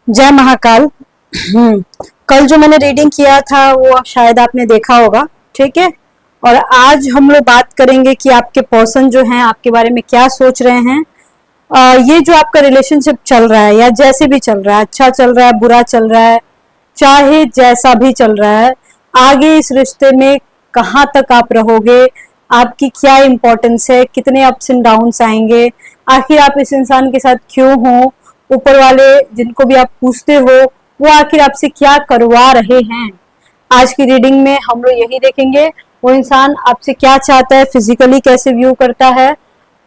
जय महाकाल। कल जो मैंने रीडिंग किया था वो शायद आपने देखा होगा, ठीक है। और आज हम लोग बात करेंगे कि आपके पर्सन जो हैं आपके बारे में क्या सोच रहे हैं। ये जो आपका रिलेशनशिप चल रहा है या जैसे भी चल रहा है, अच्छा चल रहा है, बुरा चल रहा है, चाहे जैसा भी चल रहा है, आगे इस रिश्ते में कहाँ तक आप रहोगे, आपकी क्या इम्पोर्टेंस है, कितने अप्स एंड डाउन्स आएंगे, आखिर आप इस इंसान के साथ क्यों हो, ऊपर वाले जिनको भी आप पूछते हो वो आखिर आपसे क्या करवा रहे हैं। आज की रीडिंग में हम लोग यही देखेंगे, वो इंसान आपसे क्या चाहता है, फिजिकली कैसे व्यू करता है,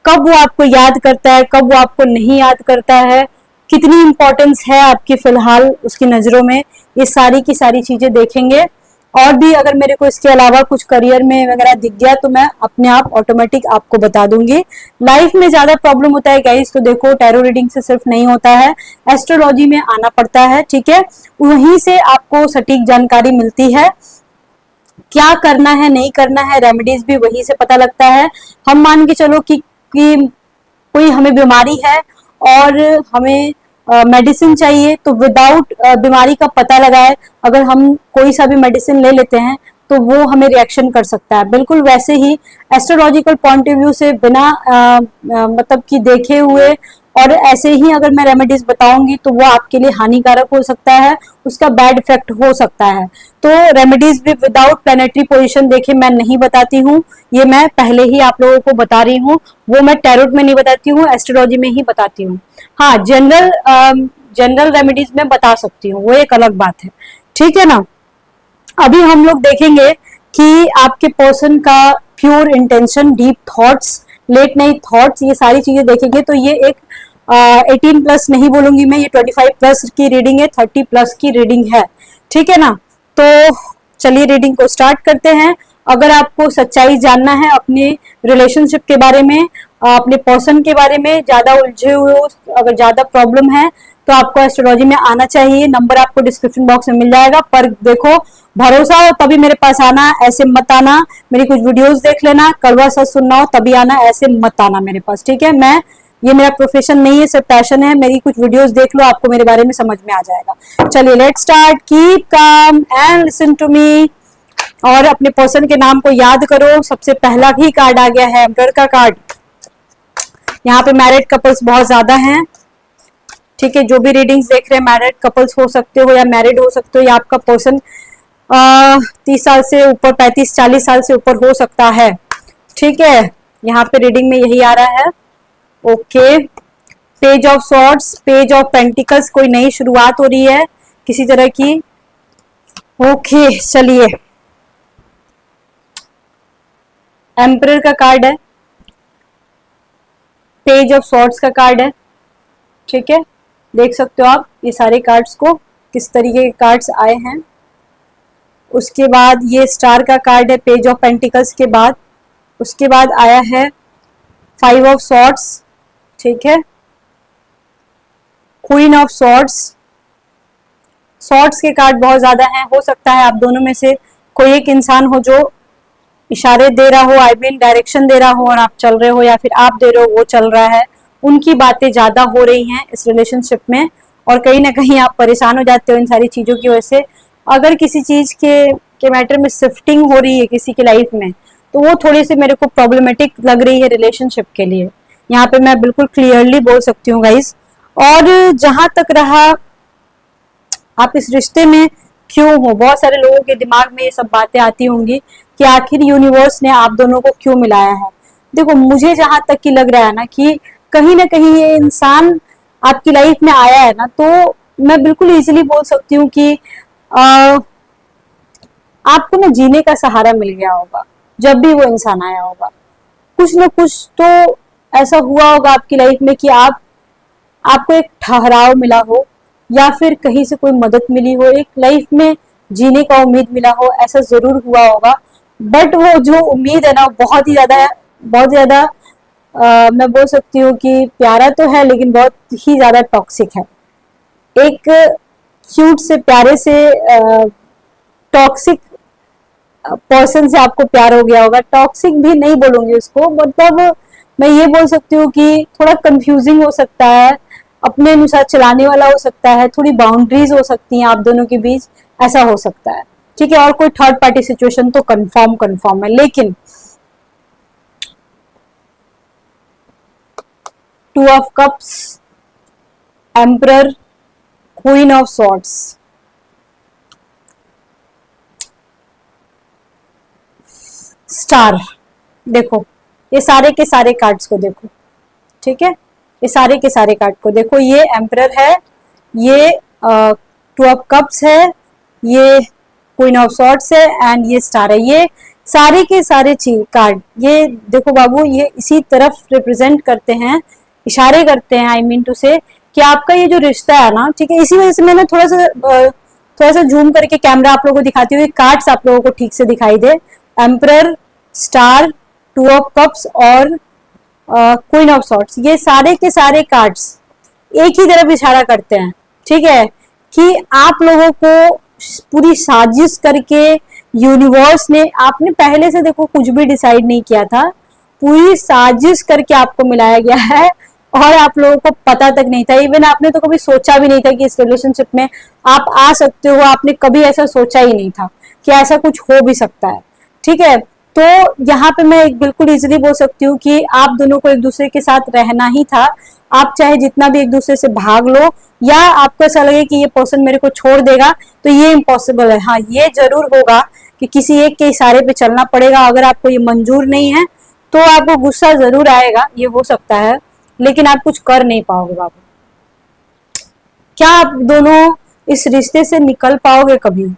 कब वो आपको याद करता है, कब वो आपको नहीं याद करता है, कितनी इंपॉर्टेंस है आपकी फिलहाल उसकी नजरों में। ये सारी की सारी चीजें देखेंगे। और भी अगर मेरे को इसके अलावा कुछ करियर में वगैरह दिख गया तो मैं अपने आप ऑटोमेटिक आपको बता दूंगी। लाइफ में ज्यादा प्रॉब्लम होता है गाइस तो देखो, टैरो रीडिंग से सिर्फ नहीं होता है, एस्ट्रोलॉजी में आना पड़ता है, ठीक है। वहीं से आपको सटीक जानकारी मिलती है, क्या करना है नहीं करना है, रेमेडीज भी वहीं से पता लगता है। हम मान के चलो कि कोई हमें बीमारी है और हमें मेडिसिन चाहिए, तो विदाउट बीमारी का पता लगाए अगर हम कोई सा भी मेडिसिन ले लेते हैं तो वो हमें रिएक्शन कर सकता है। बिल्कुल वैसे ही एस्ट्रोलॉजिकल पॉइंट ऑफ व्यू से बिना मतलब कि देखे हुए और ऐसे ही अगर मैं रेमेडीज बताऊंगी तो वो आपके लिए हानिकारक हो सकता है, उसका बैड इफेक्ट हो सकता है। तो रेमेडीज भी विदाउट प्लेनेटरी पोजीशन देखे मैं नहीं बताती हूँ, ये मैं पहले ही आप लोगों को बता रही हूँ। वो मैं टैरोट में नहीं बताती हूँ, एस्ट्रोलॉजी में ही बताती हूँ। हाँ, जनरल रेमेडीज में बता सकती हूँ, वो एक अलग बात है, ठीक है ना। अभी हम लोग देखेंगे कि आपके पर्सन का pure intention, deep thoughts, late night thoughts, ये सारी चीजें देखेंगे। तो ये एक 18 प्लस नहीं बोलूंगी मैं, ये 25 प्लस की रीडिंग है, 30 प्लस की रीडिंग है, ठीक है ना। तो चलिए रीडिंग को स्टार्ट करते हैं। अगर आपको सच्चाई जानना है अपने रिलेशनशिप के बारे में, अपने पर्सन के बारे में, ज्यादा उलझे हुए हो, अगर ज्यादा प्रॉब्लम है तो आपको एस्ट्रोलॉजी में आना चाहिए। नंबर आपको डिस्क्रिप्शन बॉक्स में मिल जाएगा। पर देखो, भरोसा हो तभी मेरे पास आना, ऐसे मत आना। मेरी कुछ वीडियोस देख लेना, कड़वा सच सुनना हो तभी आना, ऐसे मत आना मेरे पास, ठीक है। ये मेरा प्रोफेशन नहीं है, सिर्फ पैशन है। मेरी कुछ वीडियोस देख लो, आपको मेरे बारे में समझ में आ जाएगा। चलिए let's start. Keep calm and listen to me. और अपने पर्सन के नाम को याद करो। सबसे पहला ही कार्ड आ गया है एम्परर का कार्ड। यहाँ पे मैरिड कपल्स बहुत ज्यादा हैं, ठीक है। जो भी रीडिंग्स देख रहे हैं, मैरिड कपल्स हो सकते हो या मैरिड हो सकते हो, या आपका पर्सन 30 साल से ऊपर, 35-40 साल से ऊपर हो सकता है, ठीक है। यहाँ पे रीडिंग में यही आ रहा है। Okay, page of swords, page of pentacles, कोई नई शुरुआत हो रही है किसी तरह की। ओके चलिए, एम्परर का कार्ड है, पेज ऑफ सॉर्ड्स का कार्ड है, ठीक है। देख सकते हो आप ये सारे कार्ड्स को, किस तरीके के कार्ड्स आए हैं। उसके बाद ये स्टार का कार्ड है पेज ऑफ पेंटिकल्स के बाद। उसके बाद आया है 5 ऑफ सॉर्ड्स, ठीक है, क्वीन ऑफ सॉर्ड्स। सॉर्ड्स के कार्ड बहुत ज्यादा हैं। हो सकता है आप दोनों में से कोई एक इंसान हो जो इशारे दे रहा हो, आई मीन डायरेक्शन दे रहा हो और आप चल रहे हो, या फिर आप दे रहे हो वो चल रहा है। उनकी बातें ज्यादा हो रही हैं इस रिलेशनशिप में, और कहीं ना कहीं आप परेशान हो जाते हो इन सारी चीजों की वजह से। अगर किसी चीज के मैटर में शिफ्टिंग हो रही है किसी की लाइफ में, तो वो थोड़ी सी मेरे को प्रॉब्लमेटिक लग रही है रिलेशनशिप के लिए। यहाँ पे मैं बिल्कुल क्लियरली बोल सकती हूँ गाइस। और जहां तक रहा आप इस रिश्ते में क्यों हो, बहुत सारे लोगों के दिमाग में ये सब बातें आती होंगी कि आखिर यूनिवर्स ने आप दोनों को क्यों मिलाया है। देखो, मुझे जहां तक की लग रहा है ना कि कहीं ना कहीं ये इंसान आपकी लाइफ में आया है ना, तो मैं बिल्कुल इजीली बोल सकती हूँ कि आपको ना जीने का सहारा मिल गया होगा जब भी वो इंसान आया होगा। कुछ ना कुछ तो ऐसा हुआ होगा आपकी लाइफ में कि आपको एक ठहराव मिला हो, या फिर कहीं से कोई मदद मिली हो, एक लाइफ में जीने का उम्मीद मिला हो, ऐसा जरूर हुआ होगा। बट वो जो उम्मीद है ना, बहुत ही ज्यादा है, बहुत ज्यादा मैं बोल सकती हूँ कि प्यारा तो है लेकिन बहुत ही ज्यादा टॉक्सिक है। एक क्यूट से प्यारे से टॉक्सिक पर्सन से आपको प्यार हो गया होगा। टॉक्सिक भी नहीं बोलूंगी उसको, मतलब मैं ये बोल सकती हूँ कि थोड़ा कंफ्यूजिंग हो सकता है, अपने अनुसार चलाने वाला हो सकता है, थोड़ी बाउंड्रीज हो सकती हैं आप दोनों के बीच, ऐसा हो सकता है, ठीक है। और कोई थर्ड पार्टी सिचुएशन तो कंफर्म है। लेकिन 2 of cups, emperor, queen of swords, star, देखो ये सारे के सारे कार्ड्स को देखो, ठीक है, ये सारे के सारे कार्ड को देखो। ये एम्परर है, ये 2 ऑफ कप्स है, ये क्वीन ऑफ सॉर्ड्स है एंड ये स्टार है। ये सारे के सारे कार्ड, ये देखो बाबू, ये इसी तरफ रिप्रेजेंट करते हैं, इशारे करते हैं, आई मीन टू से कि आपका ये जो रिश्ता है ना, ठीक है। इसी वजह से मैंने थोड़ा सा जूम करके कैमरा आप लोगों को दिखाती हूँ, कार्ड्स आप लोगों को ठीक से दिखाई दे। एम्परर, स्टार, 2 ऑफ कप्स और क्वीन ऑफ सॉर्ड्स, ये सारे के सारे कार्ड्स एक ही तरफ इशारा करते हैं, ठीक है, कि आप लोगों को पूरी साजिश करके यूनिवर्स ने, आपने पहले से देखो कुछ भी डिसाइड नहीं किया था, पूरी साजिश करके आपको मिलाया गया है और आप लोगों को पता तक नहीं था। इवन आपने तो कभी सोचा भी नहीं था कि इस रिलेशनशिप में आप आ सकते हो, आपने कभी ऐसा सोचा ही नहीं था कि ऐसा कुछ हो भी सकता है, ठीक है। तो यहाँ पे मैं बिल्कुल इजीली बोल सकती हूँ कि आप दोनों को एक दूसरे के साथ रहना ही था। आप चाहे जितना भी एक दूसरे से भाग लो या आपको ऐसा लगे कि ये पर्सन मेरे को छोड़ देगा, तो ये इम्पॉसिबल है। हाँ, ये जरूर होगा कि किसी एक के इशारे पे चलना पड़ेगा। अगर आपको ये मंजूर नहीं है तो आपको गुस्सा जरूर आएगा, ये हो सकता है, लेकिन आप कुछ कर नहीं पाओगे बाबू। क्या आप दोनों इस रिश्ते से निकल पाओगे कभी?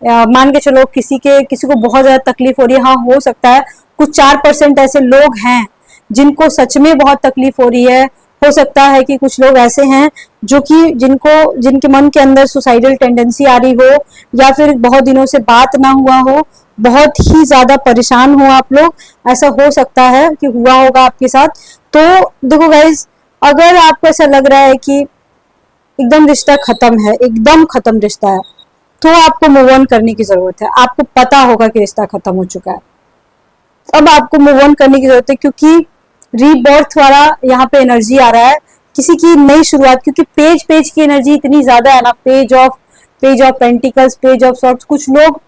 मान के चलो किसी को बहुत ज्यादा तकलीफ हो रही है, हाँ हो सकता है कुछ 4% ऐसे लोग हैं जिनको सच में बहुत तकलीफ हो रही है। हो सकता है कि कुछ लोग ऐसे हैं जो कि जिनके मन के अंदर सुसाइडल टेंडेंसी आ रही हो, या फिर बहुत दिनों से बात ना हुआ हो, बहुत ही ज्यादा परेशान हो आप लोग, ऐसा हो सकता है कि हुआ होगा आपके साथ। तो देखो गाइस, अगर आपको ऐसा लग रहा है कि एकदम रिश्ता खत्म है, एकदम खत्म रिश्ता है, तो आपको मूव ऑन करने की जरूरत है। आपको पता होगा कि रिश्ता खत्म हो चुका है, अब आपको मूव ऑन करने की जरूरत है, क्योंकि रीबर्थ वाला यहाँ पे एनर्जी आ रहा है, किसी की नई शुरुआत। क्योंकि पेज की एनर्जी इतनी ज्यादा है ना, page of pentacles, page of swords, कुछ लोग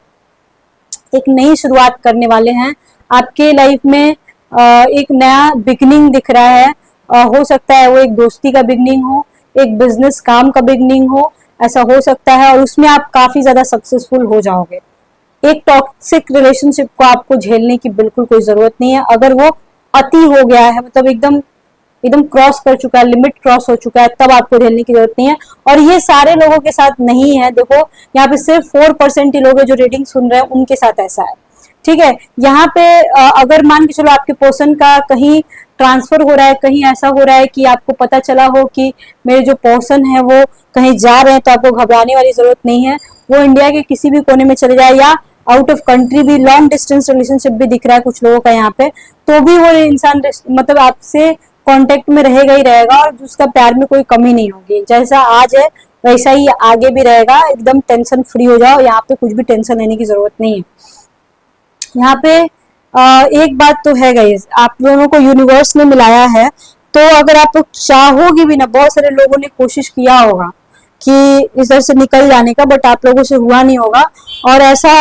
एक नई शुरुआत करने वाले हैं आपके लाइफ में। एक नया बिगनिंग दिख रहा है। हो सकता है वो एक दोस्ती का बिगनिंग हो, एक बिजनेस काम का बिगनिंग हो, ऐसा हो सकता है, और उसमें आप काफी ज्यादा सक्सेसफुल हो जाओगे। एक टॉक्सिक रिलेशनशिप को आपको झेलने की बिल्कुल कोई जरूरत नहीं है। अगर वो अति हो गया है, मतलब एकदम एकदम क्रॉस कर चुका है, लिमिट क्रॉस हो चुका है, तब आपको झेलने की जरूरत नहीं है। और ये सारे लोगों के साथ नहीं है। देखो यहाँ पे सिर्फ 4% ही लोग हैं जो रीडिंग सुन रहे हैं, उनके साथ ऐसा है, ठीक है। यहाँ पे अगर मान के चलो आपके पर्सन का कहीं ट्रांसफर हो रहा है, कहीं ऐसा हो रहा है कि आपको पता चला हो कि मेरे जो पर्सन है वो कहीं जा रहे हैं, तो आपको घबराने वाली जरूरत नहीं है। वो इंडिया के किसी भी कोने में चले जाए या आउट ऑफ कंट्री भी, लॉन्ग डिस्टेंस रिलेशनशिप भी दिख रहा है कुछ लोगों का यहाँ पे, तो भी वो इंसान मतलब आपसे कांटेक्ट में रहेगा ही रहेगा, और उसका प्यार में कोई कमी नहीं होगी। जैसा आज है वैसा ही आगे भी रहेगा। एकदम टेंशन फ्री हो जाओ, यहाँ पे कुछ भी टेंशन लेने की जरूरत नहीं है। यहाँ पे एक बात तो है गाइस, आप दोनों को यूनिवर्स ने मिलाया है, तो अगर आप चाहोगे भी ना, बहुत सारे लोगों ने कोशिश किया होगा कि इधर से निकल जाने का, बट आप लोगों से हुआ नहीं होगा, और ऐसा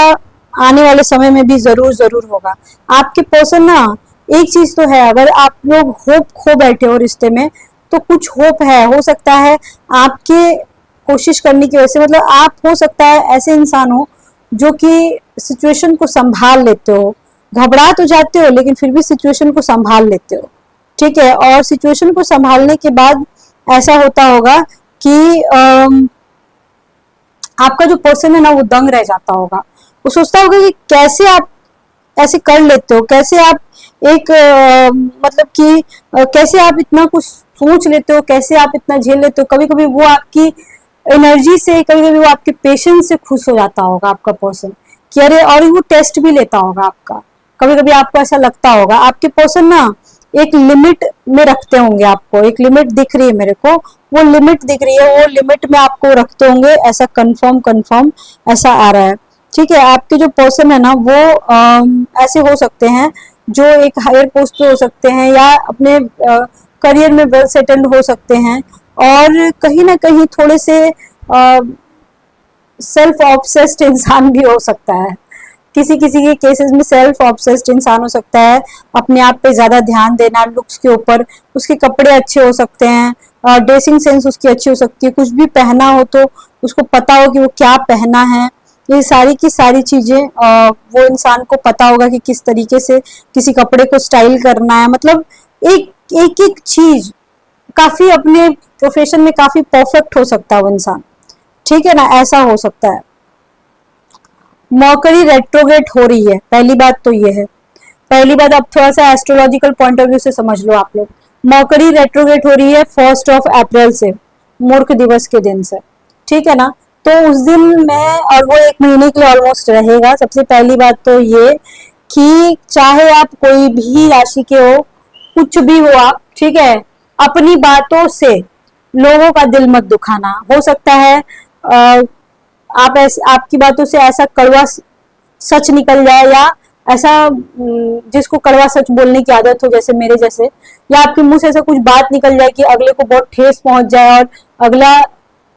आने वाले समय में भी जरूर होगा। आपके पर्सन ना, एक चीज तो है, अगर आप लोग होप खो बैठे हो रिश्ते में, तो कुछ होप है। हो सकता है आपके कोशिश करने की वजह से, मतलब आप हो सकता है ऐसे इंसान हो जो कि सिचुएशन को संभाल लेते हो, घबरा तो जाते हो लेकिन फिर भी सिचुएशन को संभाल लेते हो, ठीक है। और सिचुएशन को संभालने के बाद ऐसा होता होगा कि आपका जो पर्सन है ना, वो दंग रह जाता होगा। वो सोचता होगा कि कैसे आप ऐसे कर लेते हो, कैसे आप एक मतलब कि कैसे आप इतना कुछ सोच लेते हो, कैसे आप इतना झेल लेते हो। कभी कभी वो आपकी एनर्जी से, कभी कभी वो आपके पेशेंस से खुश हो जाता होगा आपका पर्सन कि अरे, और वो टेस्ट भी लेता होगा आपका। कभी कभी आपको ऐसा लगता होगा आपके पर्सन ना एक लिमिट में रखते होंगे आपको, एक लिमिट दिख रही है मेरे को, वो लिमिट दिख रही है, वो लिमिट में आपको रखते होंगे, ऐसा कंफर्म ऐसा आ रहा है, ठीक है। आपके जो पर्सन है ना, वो ऐसे हो सकते हैं जो एक हायर पोस्ट पे हो सकते हैं, या अपने करियर में वेल सेटल्ड हो सकते हैं, और कहीं ना कहीं थोड़े से सेल्फ ऑब्सेस्ड इंसान भी हो सकता है। किसी किसी के केसेस में सेल्फ ऑब्सेस्ड इंसान हो सकता है, अपने आप पे ज्यादा ध्यान देना, लुक्स के ऊपर, उसके कपड़े अच्छे हो सकते हैं, ड्रेसिंग सेंस उसकी अच्छी हो सकती है, कुछ भी पहना हो तो उसको पता हो कि वो क्या पहना है। ये सारी की सारी चीजें वो इंसान को पता होगा कि किस तरीके से किसी कपड़े को स्टाइल करना है। मतलब एक एक एक चीज काफी अपने प्रोफेशन में काफी परफेक्ट हो सकता है वो इंसान, ठीक है ना, ऐसा हो सकता है। मर्करी रेट्रोगेट हो रही है, पहली बात तो ये है। पहली बात अब थोड़ा सा एस्ट्रोलॉजिकल पॉइंट ऑफ व्यू से समझ लो आप लोग। मर्करी रेट्रोगेट हो रही है 1 अप्रैल से, मूर्ख दिवस के दिन से, ठीक है ना। तो उस दिन मैं, और वो 1 महीने के लिए ऑलमोस्ट रहेगा। सबसे पहली बात तो ये कि चाहे आप कोई भी राशि के हो, कुछ भी हो आप, ठीक है, अपनी बातों से लोगों का दिल मत दुखाना। हो सकता है आप आपकी बातों से ऐसा कड़वा सच निकल जाए, या ऐसा जिसको कड़वा सच बोलने की आदत हो, जैसे मेरे जैसे, या आपके मुंह से ऐसा कुछ बात निकल जाए कि अगले को बहुत ठेस पहुंच जाए और अगला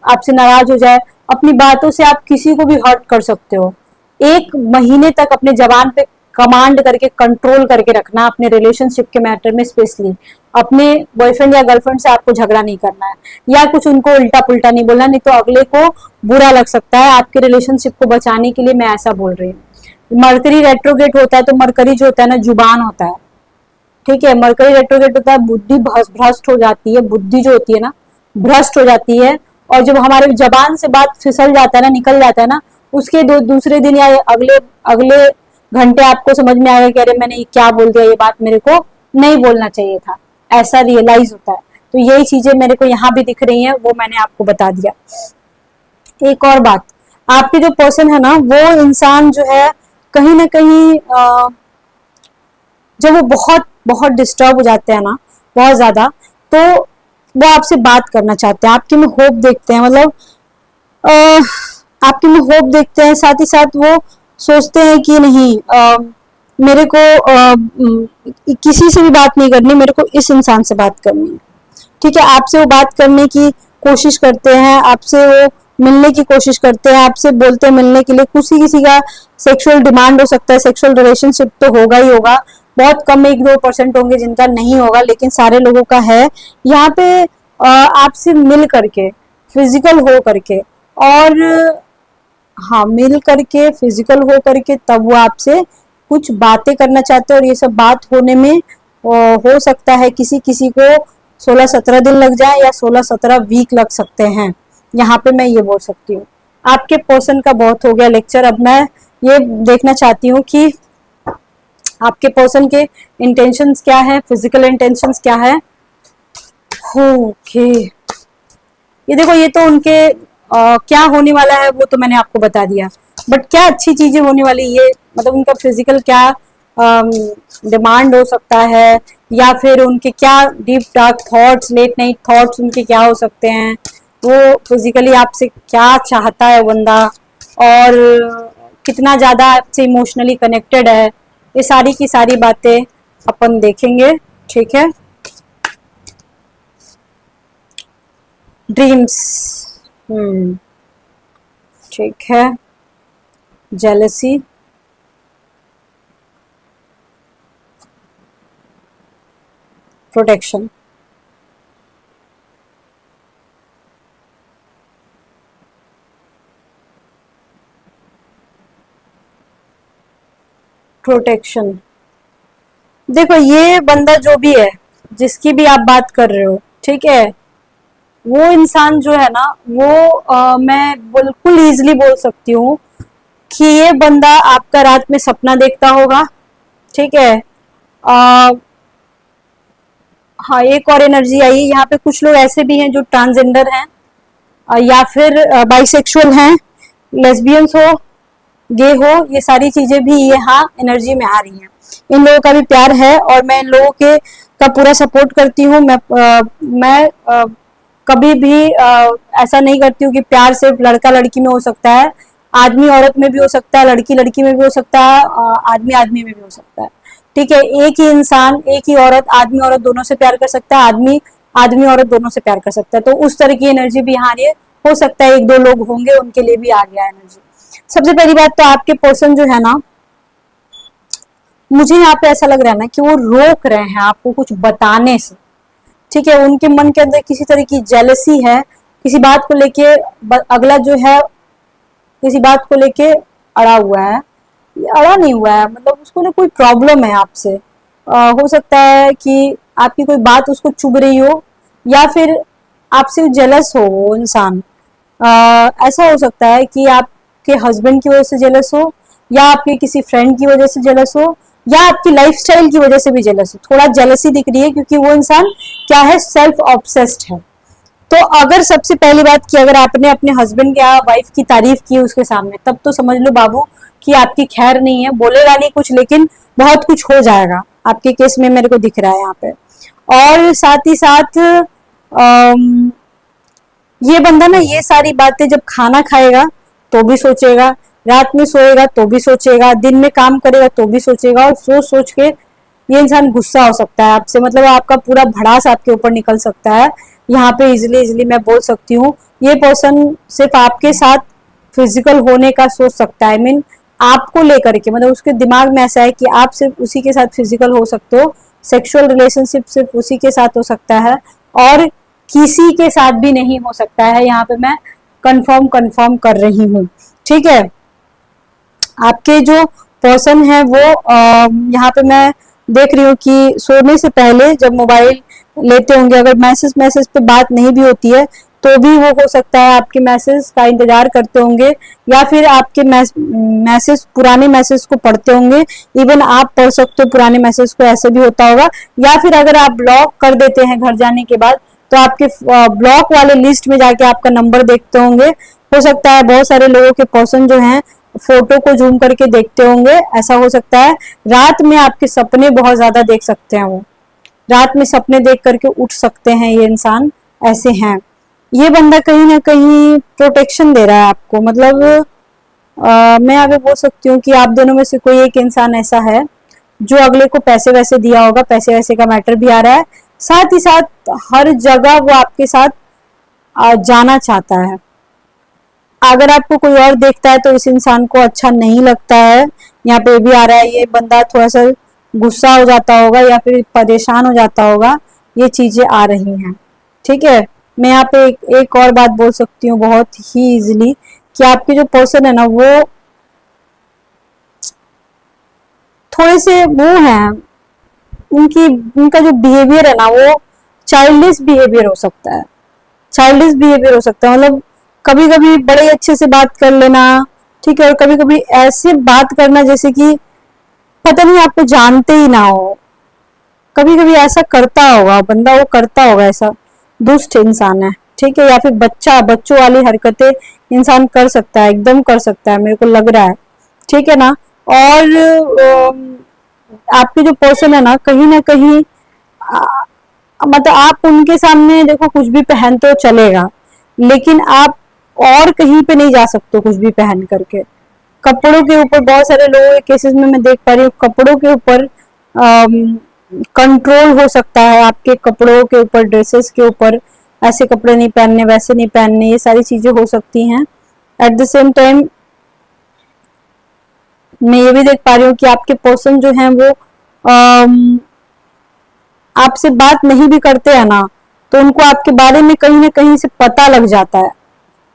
आपसे नाराज हो जाए। अपनी बातों से आप किसी को भी हर्ट कर सकते हो। 1 महीने तक अपने जबान पे कमांड करके, कंट्रोल करके रखना अपने रिलेशनशिप के मैटर में। स्पेशली अपने बॉयफ्रेंड या गर्लफ्रेंड से आपको झगड़ा नहीं करना है, या कुछ उनको उल्टा पुल्टा नहीं बोलना, नहीं तो अगले को बुरा लग सकता है। आपके रिलेशनशिप को बचाने के लिए मैं ऐसा बोल रही हूँ। मरकरी रेट्रोगेट होता है तो मरकरी जो होता है ना, जुबान होता है, ठीक है। मरकरी रेट्रोगेट होता है, बुद्धि भ्रष्ट हो जाती है, बुद्धि जो होती है ना भ्रष्ट हो जाती है। और जब हमारे जबान से बात फिसल जाता है ना, निकल जाता है ना, उसके दूसरे दिन या अगले अगले घंटे आपको समझ में आएगा कि अरे मैंने ये क्या बोल दिया, ये बात मेरे को नहीं बोलना चाहिए था, ऐसा रियलाइज होता है। तो यही चीजें मेरे को यहाँ भी दिख रही हैं, वो मैंने आपको बता दिया। एक और बात, आपके जो पर्सन है ना, वो इंसान जो है कहीं ना कहीं जब वो बहुत बहुत डिस्टर्ब हो जाते हैं ना, बहुत ज्यादा, तो वो आपसे बात करना चाहते हैं, आपके में होप देखते हैं। मतलब आपके में होप देखते हैं, साथ ही साथ वो सोचते हैं कि नहीं, मेरे को किसी से भी बात नहीं करनी, मेरे को इस इंसान से बात करनी है, ठीक है। आपसे वो बात करने की कोशिश करते हैं, आपसे वो मिलने की कोशिश करते हैं, आपसे बोलते हैं मिलने के लिए। किसी किसी का सेक्सुअल डिमांड हो सकता है, सेक्सुअल रिलेशनशिप तो होगा ही होगा, बहुत कम 1-2% होंगे जिनका नहीं होगा, लेकिन सारे लोगों का है। यहाँ पे आपसे मिल करके, फिजिकल हो करके, और हाँ, मिल करके फिजिकल हो करके, तब वो आपसे कुछ बातें करना चाहते हैं। और ये सब बात होने में हो सकता है किसी किसी को 16-17 दिन लग जाए, या 16-17 वीक लग सकते हैं। यहाँ पे मैं ये बोल सकती हूँ। आपके पर्सन का बहुत हो गया लेक्चर। अब मैं ये देखना चाहती हूँ कि आपके पर्सन के इंटेंशंस क्या है, फिजिकल इंटेंशंस क्या है। ओके, ये देखो, ये तो उनके क्या होने वाला है वो तो मैंने आपको बता दिया, बट क्या अच्छी चीजें होने वाली, ये मतलब उनका फिजिकल क्या डिमांड हो सकता है, या फिर उनके क्या deep dark thoughts, late night thoughts उनके क्या हो सकते हैं, वो फिजिकली आपसे क्या चाहता है बंदा, और कितना ज्यादा आपसे इमोशनली कनेक्टेड है, ये सारी की सारी बातें अपन देखेंगे, ठीक है। ड्रीम्स, ठीक है। Jealousy, protection, protection. देखो, ये बंदा जो भी है, जिसकी भी आप बात कर रहे हो, ठीक है, वो इंसान जो है ना, वो मैं बिल्कुल इजीली बोल सकती हूँ कि ये बंदा आपका रात में सपना देखता होगा, ठीक है। हाँ, एक और एनर्जी आई यहाँ पे। कुछ लोग ऐसे भी हैं जो ट्रांसजेंडर हैं, या फिर बाइसेक्सुअल हैं, लेस्बियंस हो, गे हो, ये सारी चीजें भी यहाँ एनर्जी में आ रही हैं। इन लोगों का भी प्यार है, और मैं इन लोगों के का पूरा सपोर्ट करती हूँ। मैं कभी भी ऐसा नहीं करती हूँ कि प्यार सिर्फ लड़का लड़की में हो सकता है, आदमी औरत में भी हो सकता है, लड़की लड़की में भी हो सकता है, आदमी आदमी में भी हो सकता है, ठीक है। एक ही इंसान, एक ही औरत, आदमी औरत दोनों से प्यार कर सकता है, आदमी आदमी औरत दोनों से प्यार कर सकता है। तो उस तरह की एनर्जी भी यहाँ आ रही है। हो सकता है एक दो लोग होंगे उनके लिए भी आ गया एनर्जी। सबसे पहली बात तो आपके पर्सन जो है ना, मुझे यहाँ पे ऐसा लग रहा है ना कि वो रोक रहे हैं आपको कुछ बताने से। ठीक है, उनके मन के अंदर किसी तरह की जेलसी है, किसी बात को लेके अगला जो है किसी बात को लेके अड़ा हुआ है, अड़ा नहीं हुआ है, मतलब उसको ना कोई प्रॉब्लम है आपसे। हो सकता है कि आपकी कोई बात उसको चुभ रही हो, या फिर आपसे जेलस हो वो इंसान। ऐसा हो सकता है कि आपके हस्बैंड की वजह से जेलस हो, या आपके किसी फ्रेंड की वजह से जेलस हो, या आपकी लाइफस्टाइल की वजह से भी जेलस हो। थोड़ा जेलसी दिख रही है क्योंकि वो इंसान क्या है, सेल्फ ऑब्सेस्ड है। तो अगर सबसे पहली बात कि अगर आपने अपने हस्बैंड या वाइफ की तारीफ की उसके सामने, तब तो समझ लो बाबू कि आपकी खैर नहीं है। बोलेगा नहीं कुछ, लेकिन बहुत कुछ हो जाएगा आपके केस में, मेरे को दिख रहा है यहाँ पे। और साथ ही साथ ये बंदा ना ये सारी बातें जब खाना खाएगा तो भी सोचेगा, रात में सोएगा तो भी सोचेगा, दिन में काम करेगा तो भी सोचेगा, और सोच सोच के ये इंसान गुस्सा हो सकता है आपसे। मतलब आपका पूरा भड़ास आपके ऊपर निकल सकता है। यहाँ पे इजिली मैं बोल सकती हूँ, ये पर्सन सिर्फ आपके साथ फिजिकल होने का सोच सकता है। I मीन आपको लेकर के, मतलब उसके दिमाग में ऐसा है कि आप सिर्फ उसी के साथ फिजिकल हो सकते हो, सेक्सुअल रिलेशनशिप सिर्फ उसी के साथ हो सकता है, और किसी के साथ भी नहीं हो सकता है। यहाँ पे मैं कंफर्म कर रही हूँ। ठीक है, आपके जो पर्सन है वो यहाँ पे मैं देख रही हूँ कि सोने से पहले जब मोबाइल लेते होंगे, अगर मैसेज पे बात नहीं भी होती है तो भी वो हो सकता है आपके मैसेज का इंतजार करते होंगे, या फिर आपके मैसेज पुराने मैसेज को पढ़ते होंगे। इवन आप पढ़ सकते हो पुराने मैसेज को, ऐसे भी होता होगा। या फिर अगर आप ब्लॉक कर देते हैं घर जाने के बाद, तो आपके ब्लॉक वाले लिस्ट में जाके आपका नंबर देखते होंगे। हो सकता है बहुत सारे लोगों के पर्सन जो हैं फोटो को जूम करके देखते होंगे, ऐसा हो सकता है। रात में आपके सपने बहुत ज्यादा देख सकते हैं, वो रात में सपने देख करके उठ सकते हैं, ये इंसान ऐसे हैं। ये बंदा कहीं ना कहीं प्रोटेक्शन दे रहा है आपको। मतलब मैं अभी बोल सकती हूँ कि आप दोनों में से कोई एक इंसान ऐसा है जो अगले को पैसे वैसे दिया होगा, पैसे वैसे का मैटर भी आ रहा है। साथ ही साथ हर जगह वो आपके साथ जाना चाहता है। अगर आपको कोई और देखता है तो इस इंसान को अच्छा नहीं लगता है। यहाँ पे भी आ रहा है, ये बंदा थोड़ा सा गुस्सा हो जाता होगा या फिर परेशान हो जाता होगा, ये चीजें आ रही हैं। ठीक है, मैं यहाँ पे एक और बात बोल सकती हूँ बहुत ही इजीली, कि आपके जो पर्सन है ना वो थोड़े से वो हैं, उनका जो बिहेवियर है ना वो चाइल्डिश बिहेवियर हो सकता है। चाइल्डिश बिहेवियर हो सकता है, मतलब कभी कभी बड़े अच्छे से बात कर लेना, ठीक है, और कभी कभी ऐसे बात करना जैसे कि पता नहीं आपको जानते ही ना हो। कभी कभी ऐसा करता होगा बंदा, वो करता होगा ऐसा, दुष्ट इंसान है। ठीक है, या फिर बच्चों वाली हरकतें इंसान कर सकता है, एकदम कर सकता है, मेरे को लग रहा है। ठीक है ना। और आपके जो पर्सन है ना कहीं मतलब आप उनके सामने देखो कुछ भी पहन तो चलेगा, लेकिन आप और कहीं पे नहीं जा सकते कुछ भी पहन करके। कपड़ों के ऊपर बहुत सारे लोगों के केसेस में मैं देख पा रही हूँ, कपड़ों के ऊपर कंट्रोल हो सकता है, आपके कपड़ों के ऊपर, ड्रेसेस के ऊपर, ऐसे कपड़े नहीं पहनने, वैसे नहीं पहनने, ये सारी चीजें हो सकती हैं। एट द सेम टाइम मैं ये भी देख पा रही हूँ कि आपके पर्सन जो हैं वो आपसे बात नहीं भी करते हैं ना, तो उनको आपके बारे में कहीं ना कहीं से पता लग जाता है।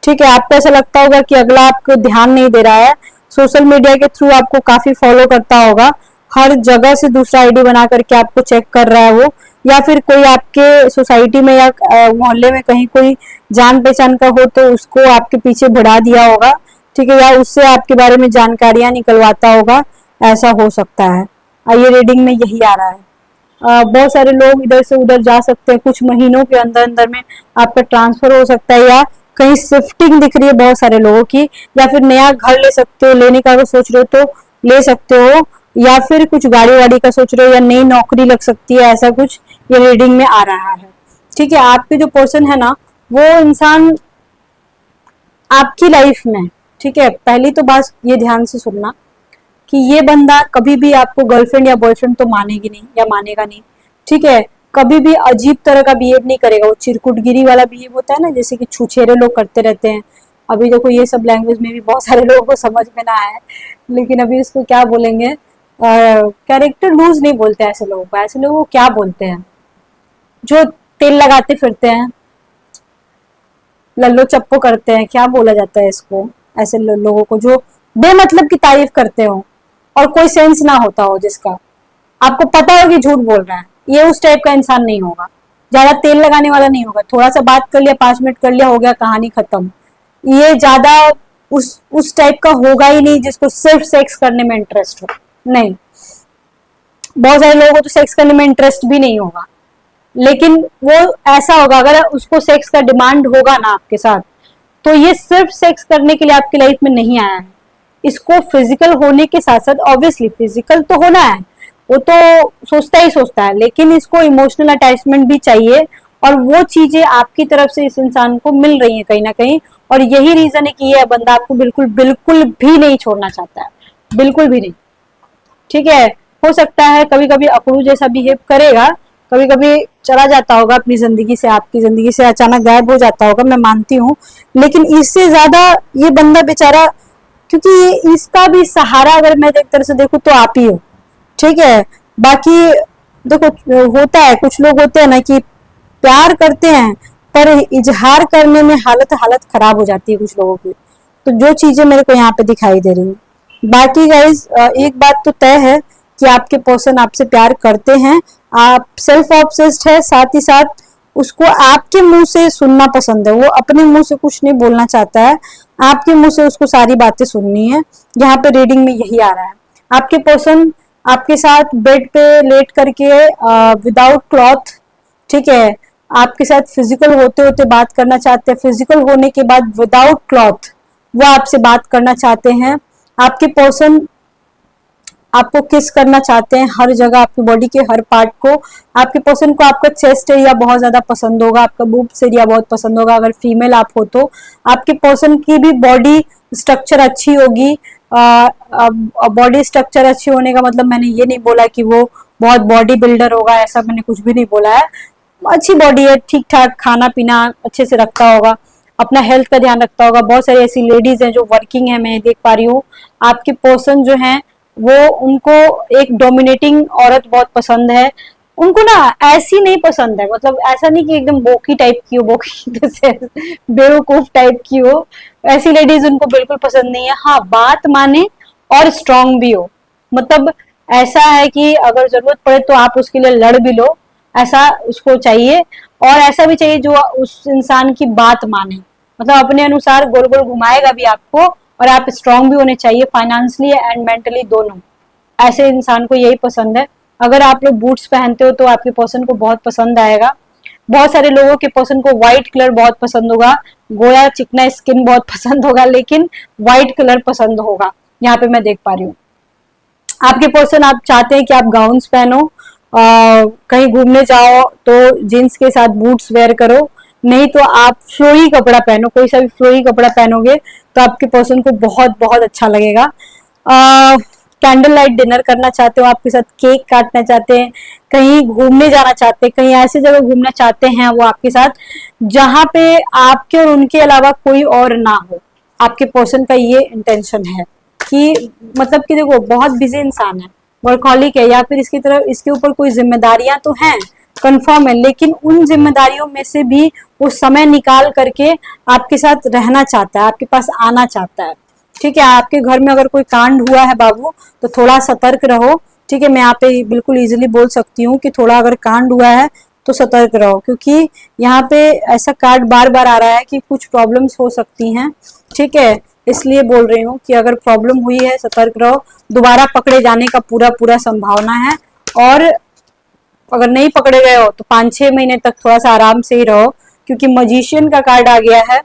ठीक है, आपको ऐसा लगता होगा कि अगला आपको ध्यान नहीं दे रहा है, सोशल मीडिया के थ्रू आपको काफी फॉलो करता होगा, हर जगह से दूसरा आईडी बना करके आपको चेक कर रहा है वो, या फिर कोई आपके सोसाइटी में या मोहल्ले में कहीं कोई जान पहचान का हो तो उसको आपके पीछे बढ़ा दिया होगा। ठीक है, या उससे आपके बारे में जानकारियां निकलवाता होगा, ऐसा हो सकता है। ये रीडिंग में यही आ रहा है। बहुत सारे लोग इधर से उधर जा सकते हैं, कुछ महीनों के अंदर अंदर में आपका ट्रांसफर हो सकता है, या कहीं शिफ्टिंग दिख रही है बहुत सारे लोगों की, या फिर नया घर ले सकते हो, लेने का अगर सोच रहे हो तो ले सकते हो, या फिर कुछ गाड़ी वाड़ी का सोच रहे हो, या नई नौकरी लग सकती है, ऐसा कुछ ये रीडिंग में आ रहा है। ठीक है, आपके जो पर्सन है ना वो इंसान आपकी लाइफ में, ठीक है, पहली तो बात ये ध्यान से सुनना कि ये बंदा कभी भी आपको गर्लफ्रेंड या बॉयफ्रेंड तो मानेगी नहीं या मानेगा नहीं। ठीक है, कभी भी अजीब तरह का बिहेव नहीं करेगा। वो चिरकुटगिरी वाला बिहेव होता है ना, जैसे कि छुछेरे लोग करते रहते हैं। अभी देखो ये सब लैंग्वेज में भी बहुत सारे लोगों को समझ में ना आए, लेकिन अभी इसको क्या बोलेंगे, कैरेक्टर लूज नहीं बोलते ऐसे लोगों को। ऐसे लोगों को क्या बोलते हैं, जो तेल लगाते फिरते हैं, लल्लो चप्पो करते हैं, क्या बोला जाता है इसको, ऐसे लोगों को जो बेमतलब की तारीफ करते हो और कोई सेंस ना होता हो, जिसका आपको पता हो कि झूठ बोल रहा है, ये उस टाइप का इंसान नहीं होगा। ज्यादा तेल लगाने वाला नहीं होगा, थोड़ा सा बात कर लिया, 5 मिनट कर लिया, हो गया, कहानी खत्म। ये ज्यादा उस टाइप का होगा ही नहीं जिसको सिर्फ सेक्स करने में इंटरेस्ट हो। नहीं, बहुत सारे लोगों को तो सेक्स करने में इंटरेस्ट भी नहीं होगा, लेकिन वो ऐसा होगा, अगर उसको सेक्स का डिमांड होगा ना आपके साथ, तो ये सिर्फ सेक्स करने के लिए आपकी लाइफ में नहीं आया है। इसको फिजिकल होने के साथ साथ, ऑब्वियसली फिजिकल तो होना है, वो तो सोचता ही सोचता है, लेकिन इसको इमोशनल अटैचमेंट भी चाहिए, और वो चीजें आपकी तरफ से इस इंसान को मिल रही है कहीं ना कहीं। और यही रीजन है कि ये बंदा आपको बिल्कुल बिल्कुल भी नहीं छोड़ना चाहता है, बिल्कुल भी नहीं। ठीक है, हो सकता है कभी कभी अकड़ू जैसा बिहेव करेगा, कभी कभी चला जाता होगा अपनी जिंदगी से, आपकी जिंदगी से अचानक गायब हो जाता होगा, मैं मानती हूँ, लेकिन इससे ज्यादा ये बंदा बेचारा, क्योंकि ये इसका भी सहारा अगर मैं एक तरह से देखूं तो आप ही हो। ठीक है, बाकी देखो होता है, कुछ लोग होते हैं ना कि प्यार करते हैं पर इजहार करने में हालत हालत खराब हो जाती है कुछ लोगों की। तो जो चीजें मेरे को यहाँ पे दिखाई दे रही है, बाकी गाइज एक बात तो तय है कि आपके पर्सन आपसे प्यार करते हैं, आप सेल्फ ऑब्सेस्ड है, साथ ही साथ उसको आपके मुंह से सुनना पसंद है। वो अपने मुंह से कुछ नहीं बोलना चाहता है, आपके मुंह से उसको सारी बातें सुननी है। यहाँ पे रीडिंग में यही आ रहा है। आपके पर्सन आपके साथ बेड पे लेट करके विदाउट क्लॉथ, ठीक है, आपके साथ फिजिकल होते होते बात करना चाहते हैं, फिजिकल होने के बाद विदाउट क्लॉथ वो आपसे बात करना चाहते हैं। आपके पर्सन आपको किस करना चाहते हैं हर जगह, आपकी बॉडी के हर पार्ट को। आपके पर्सन को आपका चेस्ट एरिया बहुत ज्यादा पसंद होगा, आपका बूब्स एरिया बहुत पसंद होगा, अगर फीमेल आप हो तो। आपके पर्सन की भी बॉडी स्ट्रक्चर अच्छी होगी। बॉडी स्ट्रक्चर अच्छी होने का मतलब मैंने ये नहीं बोला कि वो बहुत बॉडी बिल्डर होगा, ऐसा मैंने कुछ भी नहीं बोला है। अच्छी बॉडी है, ठीक ठाक खाना पीना अच्छे से रखता होगा, अपना हेल्थ का ध्यान रखता होगा। बहुत सारी ऐसी लेडीज हैं जो वर्किंग है, मैं देख पा रही हूँ। आपके पर्सन जो हैं वो, उनको एक डोमिनेटिंग औरत बहुत पसंद है। उनको ना ऐसी नहीं पसंद है, मतलब ऐसा नहीं कि एकदम बोकी टाइप की हो, बोकी जैसे बेवकूफ टाइप की हो, ऐसी लेडीज उनको बिल्कुल पसंद नहीं है। हाँ, बात माने और स्ट्रांग भी हो, मतलब ऐसा है कि अगर जरूरत पड़े तो आप उसके लिए लड़ भी लो, ऐसा उसको चाहिए। और ऐसा भी चाहिए जो उस इंसान की बात माने, मतलब अपने अनुसार गोल गोल घुमाएगा भी आपको। और आप स्ट्रांग भी होने चाहिए, फाइनेंशियली एंड मेंटली दोनों। ऐसे इंसान को यही पसंद है। अगर आप लोग बूट्स पहनते हो तो आपके पर्सन को बहुत पसंद आएगा। बहुत सारे लोगों के पर्सन को व्हाइट कलर बहुत पसंद होगा, गोरा चिकना स्किन बहुत पसंद होगा, लेकिन व्हाइट कलर पसंद होगा, यहाँ पे मैं देख पा रही हूँ। आपके पर्सन आप चाहते हैं कि आप गाउन्स पहनो, कहीं घूमने जाओ तो जीन्स के साथ बूट्स वेयर करो, नहीं तो आप फ्लोई कपड़ा पहनो, कोई सा भी फ्लोई कपड़ा पहनोगे तो आपके पर्सन को बहुत बहुत अच्छा लगेगा। कैंडल लाइट डिनर करना चाहते हो, आपके साथ केक काटना चाहते हैं, कहीं घूमने जाना चाहते हैं, कहीं ऐसी जगह घूमना चाहते हैं वो आपके साथ जहां पे आपके और उनके अलावा कोई और ना हो। आपके पर्सन का ये इंटेंशन है कि मतलब कि देखो बहुत बिजी इंसान है, वर्कहॉलिक है, या फिर इसकी तरफ इसके ऊपर कोई जिम्मेदारियां तो हैं, कंफर्म है, लेकिन उन जिम्मेदारियों में से भी वो समय निकाल करके आपके साथ रहना चाहता है, आपके पास आना चाहता है। ठीक है, आपके घर में अगर कोई कांड हुआ है बाबू तो थोड़ा सतर्क रहो। ठीक है, मैं यहाँ पे बिल्कुल इजीली बोल सकती हूँ कि थोड़ा अगर कांड हुआ है तो सतर्क रहो, क्योंकि यहाँ पे ऐसा कार्ड बार बार आ रहा है कि कुछ प्रॉब्लम्स हो सकती हैं। ठीक है, इसलिए बोल रही हूँ कि अगर प्रॉब्लम हुई है सतर्क रहो, दोबारा पकड़े जाने का पूरा पूरा संभावना है। और अगर नहीं पकड़े गए हो तो 5-6 महीने तक थोड़ा सा आराम से ही रहो, क्योंकि मजिशियन का कार्ड आ गया है।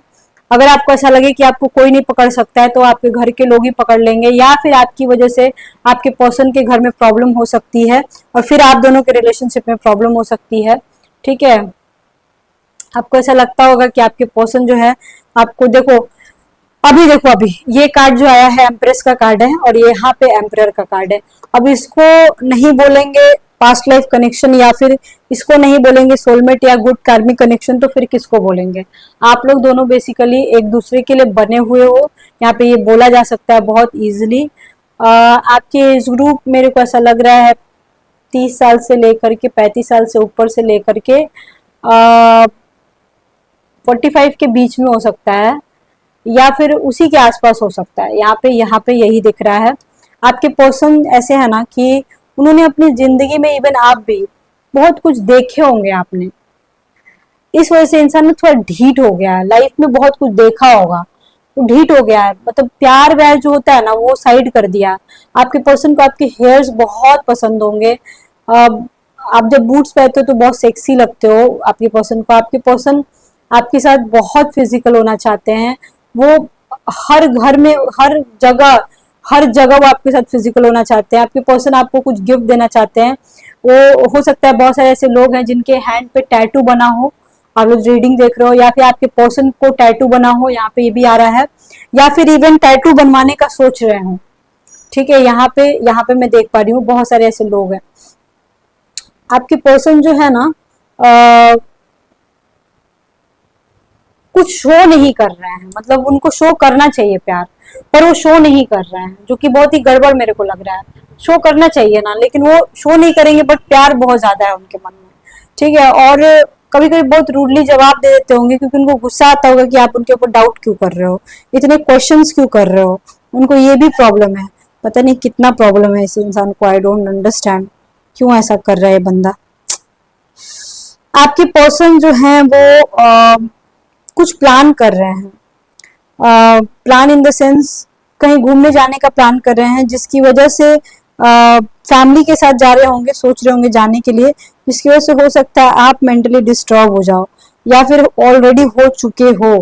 अगर आपको ऐसा लगे कि आपको कोई नहीं पकड़ सकता है तो आपके घर के लोग ही पकड़ लेंगे, या फिर आपकी वजह से आपके पर्सन के घर में प्रॉब्लम हो सकती है और फिर आप दोनों के रिलेशनशिप में प्रॉब्लम हो सकती है। ठीक है, आपको ऐसा लगता होगा कि आपके पर्सन जो है आपको, देखो अभी ये कार्ड जो आया है एम्प्रेस का कार्ड है और ये यहाँ पे एम्परर का कार्ड है। अब इसको नहीं बोलेंगे पास्ट लाइफ कनेक्शन, या फिर इसको नहीं बोलेंगे सोलमेट या गुड कार्मिक कनेक्शन, तो फिर किसको बोलेंगे? आप लोग दोनों बेसिकली एक दूसरे के लिए बने हुए हो, यहाँ पे ये बोला जा सकता है बहुत इजीली। आपके एज ग्रुप मेरे को ऐसा लग रहा है 30 साल से लेकर के 35 साल से ऊपर से लेकर के 45 के बीच में हो सकता है, या फिर उसी के आसपास हो सकता है। यहाँ पे यही दिख रहा है। आपके पर्सन ऐसे है ना कि उन्होंने अपनी जिंदगी में, इवन आप भी बहुत कुछ देखे होंगे आपने, इस वजह से इंसान में थोड़ा ढीठ हो गया है। लाइफ में बहुत कुछ देखा होगा तो ढीठ हो गया है, मतलब प्यार व्यार जो होता है ना वो साइड कर दिया। आपके पर्सन को आपके हेयर्स बहुत पसंद होंगे। आप जब बूट्स पहनते हो तो बहुत सेक्सी लगते हो आपके पर्सन को। आपके पर्सन आपके साथ बहुत फिजिकल होना चाहते हैं। वो हर घर में, हर जगह वो आपके साथ फिजिकल होना चाहते हैं। आपके पर्सन आपको कुछ गिफ्ट देना चाहते हैं। वो हो सकता है बहुत सारे ऐसे लोग हैं जिनके हैंड पे टैटू बना हो, आप लोग रीडिंग देख रहे हो, या फिर आपके पर्सन को टैटू बना हो, यहाँ पे ये भी आ रहा है, या फिर इवन टैटू बनवाने का सोच रहे हो। ठीक है, यहाँ पे मैं देख पा रही हूँ बहुत सारे ऐसे लोग हैं। आपके पर्सन जो है ना कुछ शो नहीं कर रहे हैं, मतलब उनको शो करना चाहिए प्यार, पर वो शो नहीं कर रहे हैं, जो कि बहुत ही गड़बड़ मेरे को लग रहा है। शो करना चाहिए ना, लेकिन वो शो नहीं करेंगे, बट प्यार बहुत ज्यादा है उनके मन में। ठीक है, और कभी कभी बहुत रूडली जवाब दे देते होंगे, क्योंकि उनको गुस्सा आता होगा कि आप उनके ऊपर डाउट क्यों कर रहे हो, इतने क्वेश्चंस क्यों कर रहे हो। उनको ये भी प्रॉब्लम है, पता नहीं कितना प्रॉब्लम है इस इंसान को। आई डोंट अंडरस्टैंड क्यों ऐसा कर रहा है बंदा। आपके पर्सन जो है वो कुछ प्लान कर रहे हैं, प्लान इन द सेंस कहीं घूमने जाने का प्लान कर रहे हैं, जिसकी वजह से फैमिली के साथ जा रहे होंगे, सोच रहे होंगे जाने के लिए, जिसकी वजह से हो सकता है आप मेंटली डिस्टर्ब हो जाओ, या फिर ऑलरेडी हो चुके हो।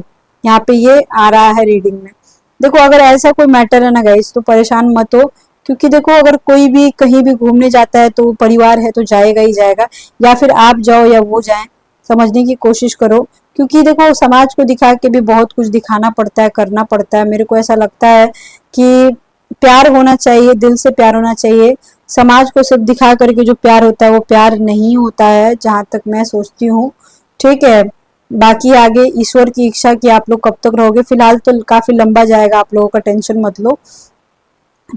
यहाँ पे ये आ रहा है रीडिंग में। देखो, अगर ऐसा कोई मैटर है ना गाइस, तो परेशान मत हो, क्योंकि देखो अगर कोई भी कहीं भी घूमने जाता है तो परिवार है तो जाएगा ही जाएगा, या फिर आप जाओ या वो जाए, समझने की कोशिश करो। क्योंकि देखो समाज को दिखा के भी बहुत कुछ दिखाना पड़ता है, करना पड़ता है। मेरे को ऐसा लगता है कि प्यार होना चाहिए, दिल से प्यार होना चाहिए। समाज को सिर्फ दिखा करके जो प्यार होता है वो प्यार नहीं होता है, जहां तक मैं सोचती हूँ। ठीक है, बाकी आगे ईश्वर की इच्छा कि आप लोग कब तक रहोगे। फिलहाल तो काफी लंबा जाएगा, आप लोगों का टेंशन मत लो।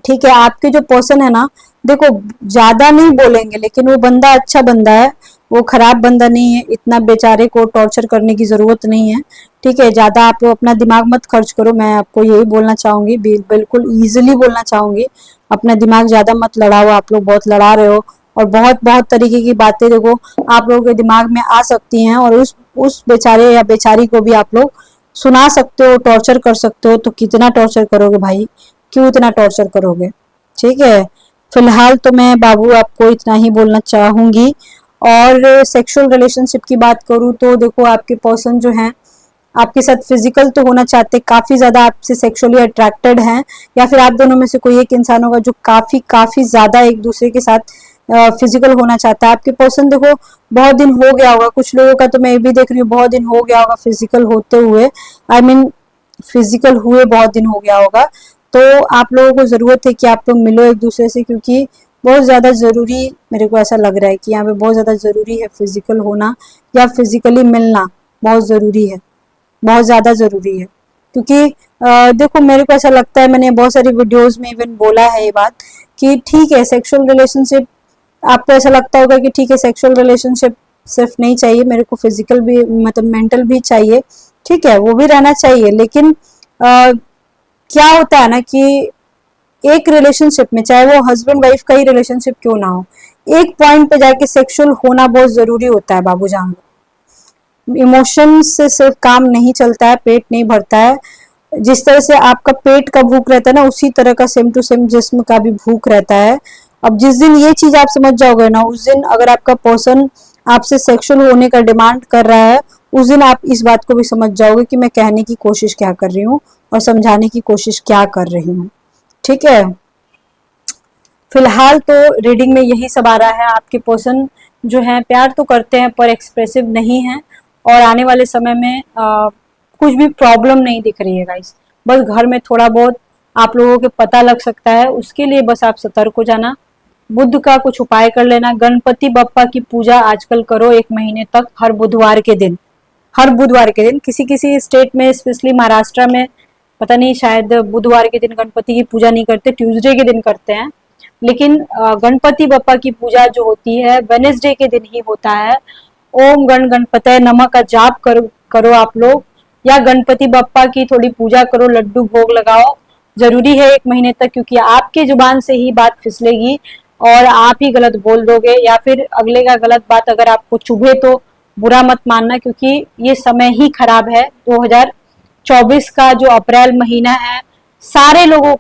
ठीक है, आपके जो पर्सन है ना, देखो ज्यादा नहीं बोलेंगे, लेकिन वो बंदा अच्छा बंदा है, वो खराब बंदा नहीं है। इतना बेचारे को टॉर्चर करने की जरूरत नहीं है। ठीक है, ज्यादा आप लोग अपना दिमाग मत खर्च करो, मैं आपको यही बोलना चाहूंगी, बिल्कुल इजीली बोलना चाहूंगी। अपना दिमाग ज्यादा मत लड़ाओ, आप लोग बहुत लड़ा रहे हो, और बहुत बहुत तरीके की बातें देखो आप लोगों के दिमाग में आ सकती हैं, और उस बेचारे या बेचारी को भी आप लोग सुना सकते हो, टॉर्चर कर सकते हो। तो कितना टॉर्चर करोगे भाई, क्यों इतना टॉर्चर करोगे? ठीक है, फिलहाल तो मैं बाबू आपको इतना ही बोलना चाहूंगी। और सेक्सुअल रिलेशनशिप की बात करूँ तो देखो, आपके पर्सन जो हैं आपके साथ फिजिकल तो होना चाहते, काफी ज्यादा आपसे सेक्सुअली अट्रैक्टेड हैं, या फिर आप दोनों में से कोई एक इंसान होगा जो काफी काफी ज्यादा एक दूसरे के साथ फिजिकल होना चाहता है। आपके पर्सन देखो बहुत दिन हो गया होगा, कुछ लोगों का तो मैं भी देख रही हूँ बहुत दिन हो गया होगा फिजिकल होते हुए, आई मीन फिजिकल हुए बहुत दिन हो गया होगा। तो आप लोगों को जरूरत है कि आप लोग मिलो एक दूसरे से, क्योंकि बहुत ज्यादा जरूरी मेरे को ऐसा लग रहा है कि यहाँ पे बहुत ज्यादा जरूरी है फिजिकल होना, या फिजिकली मिलना बहुत जरूरी है, बहुत ज्यादा जरूरी है। क्योंकि देखो मेरे को ऐसा लगता है, मैंने बहुत सारी वीडियोस में इवन बोला है ये बात कि ठीक है सेक्सुअल रिलेशनशिप, आपको ऐसा लगता होगा कि ठीक है सेक्सुअल रिलेशनशिप सिर्फ नहीं चाहिए, मेरे को फिजिकल भी मतलब मेंटल भी चाहिए। ठीक है, वो भी रहना चाहिए, लेकिन क्या होता है ना कि एक रिलेशनशिप में, चाहे वो हस्बैंड वाइफ का ही रिलेशनशिप क्यों ना हो, एक पॉइंट पे जाके सेक्सुअल होना बहुत जरूरी होता है बाबू जान। इमोशन से सिर्फ काम नहीं चलता है, पेट नहीं भरता है। जिस तरह से आपका पेट का भूख रहता है ना, उसी तरह का सेम टू सेम जिस्म का भी भूख रहता है। अब जिस दिन ये चीज आप समझ जाओगे ना, उस दिन अगर आपका पर्सन आपसे सेक्सुअल होने का डिमांड कर रहा है, उस दिन आप इस बात को भी समझ जाओगे कि मैं कहने की कोशिश क्या कर रही हूँ और समझाने की कोशिश क्या कर रही हूँ। ठीक है, फिलहाल तो रीडिंग में यही सब आ रहा है। आपके पर्सन जो है प्यार तो करते हैं पर एक्सप्रेसिव नहीं है, और आने वाले समय में कुछ भी प्रॉब्लम नहीं दिख रही है गाइस। बस घर में थोड़ा बहुत आप लोगों के पता लग सकता है, उसके लिए बस आप सतर्क हो जाना। बुध का कुछ उपाय कर लेना। गणपति बप्पा की पूजा आजकल करो 1 महीने तक, हर बुधवार के दिन, हर बुधवार के दिन। किसी किसी स्टेट में, स्पेशली महाराष्ट्र में, पता नहीं, शायद बुधवार के दिन गणपति की पूजा नहीं करते, ट्यूसडे के दिन करते हैं। लेकिन गणपति बप्पा की पूजा जो होती है वेनेसडे के दिन ही होता है। ओम गण गणपतये नमः का जाप करो आप लोग, या गणपति बप्पा की थोड़ी पूजा करो, लड्डू भोग लगाओ। जरूरी है 1 महीने तक, क्योंकि आपके जुबान से ही बात फिसलेगी और आप ही गलत बोल दोगे, या फिर अगले का गलत बात अगर आपको चुभे तो बुरा मत मानना, क्योंकि ये समय ही खराब है। 2024 का जो अप्रैल महीना है सारे लोगों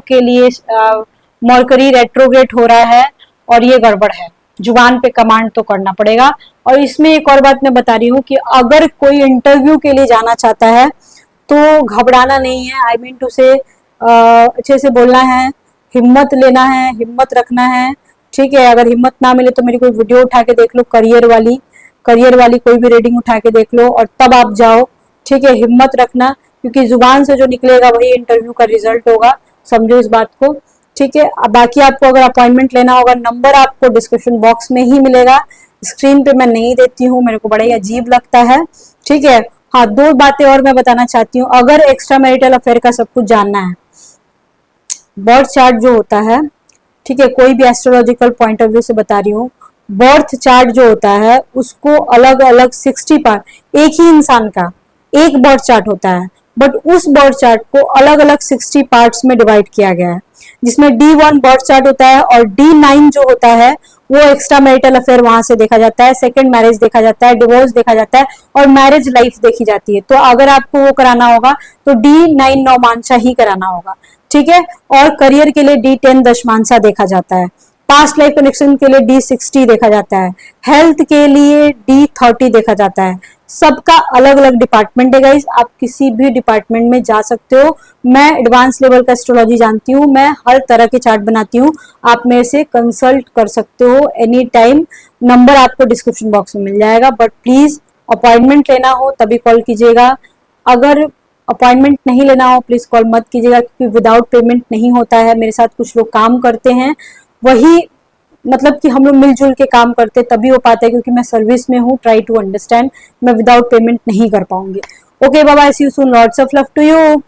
के लिए मरकरी रेट्रोग्रेड हो रहा है और ये गड़बड़ है। जुबान पे कमांड तो करना पड़ेगा। और इसमें एक और बात मैं बता रही हूँ कि अगर कोई इंटरव्यू के लिए जाना चाहता है तो घबराना नहीं है। आई मीन टू से अच्छे से बोलना है, हिम्मत लेना है, हिम्मत रखना है, ठीक है। अगर हिम्मत ना मिले तो मेरी कोई वीडियो उठा के देख लो, करियर वाली कोई भी रीडिंग उठा के देख लो और तब आप जाओ, ठीक है। हिम्मत रखना, क्योंकि जुबान से जो निकलेगा वही इंटरव्यू का रिजल्ट होगा, समझो इस बात को, ठीक है। बाकी आपको अगर अपॉइंटमेंट लेना होगा, नंबर आपको डिस्क्रिप्शन बॉक्स में ही मिलेगा, स्क्रीन पे मैं नहीं देती हूँ, मेरे को बड़ा ही अजीब लगता है, ठीक है। हाँ, 2 बातें और मैं बताना चाहती हूँ। अगर एक्स्ट्रा मैरिटल अफेयर का सब कुछ जानना है, बर्थ चार्ट जो होता है, ठीक है, कोई भी एस्ट्रोलॉजिकल पॉइंट ऑफ व्यू से बता रही हूँ, बर्थ चार्ट जो होता है उसको अलग अलग 60 पार्ट, एक ही इंसान का एक बर्थ चार्ट होता है, बट उस बर्थ चार्ट को अलग अलग 60 पार्ट्स में डिवाइड किया गया है, जिसमें D1 बर्थ चार्ट होता है और D9 जो होता है वो एक्स्ट्रा मैरिटल अफेयर वहां से देखा जाता है, सेकंड मैरिज देखा जाता है, डिवोर्स देखा जाता है और मैरिज लाइफ देखी जाती है। तो अगर आपको वो कराना होगा तो D9 नौमांशा ही कराना होगा, ठीक है। और करियर के लिए D10 दशमांशा देखा जाता है, पास्ट लाइफ कनेक्शन के लिए D60 देखा जाता है, हेल्थ के लिए D30 देखा जाता है। सबका अलग अलग डिपार्टमेंट है गाइस, आप किसी भी डिपार्टमेंट में जा सकते हो। मैं एडवांस लेवल का एस्ट्रोलॉजी जानती हूँ, मैं हर तरह के चार्ट बनाती हूँ, आप मेरे से कंसल्ट कर सकते हो एनी टाइम। नंबर आपको डिस्क्रिप्शन बॉक्स में मिल जाएगा, बट प्लीज अपॉइंटमेंट लेना हो तभी कॉल कीजिएगा। अगर अपॉइंटमेंट नहीं लेना हो प्लीज कॉल मत कीजिएगा, क्योंकि विदाउट पेमेंट नहीं होता है। मेरे साथ कुछ लोग काम करते हैं, वही मतलब कि हम लोग मिलजुल के काम करते तभी हो पाता है, क्योंकि मैं सर्विस में हूँ। ट्राई टू अंडरस्टैंड, मैं विदाउट पेमेंट नहीं कर पाऊंगी। ओके बाबा, see you soon, lots of love to you.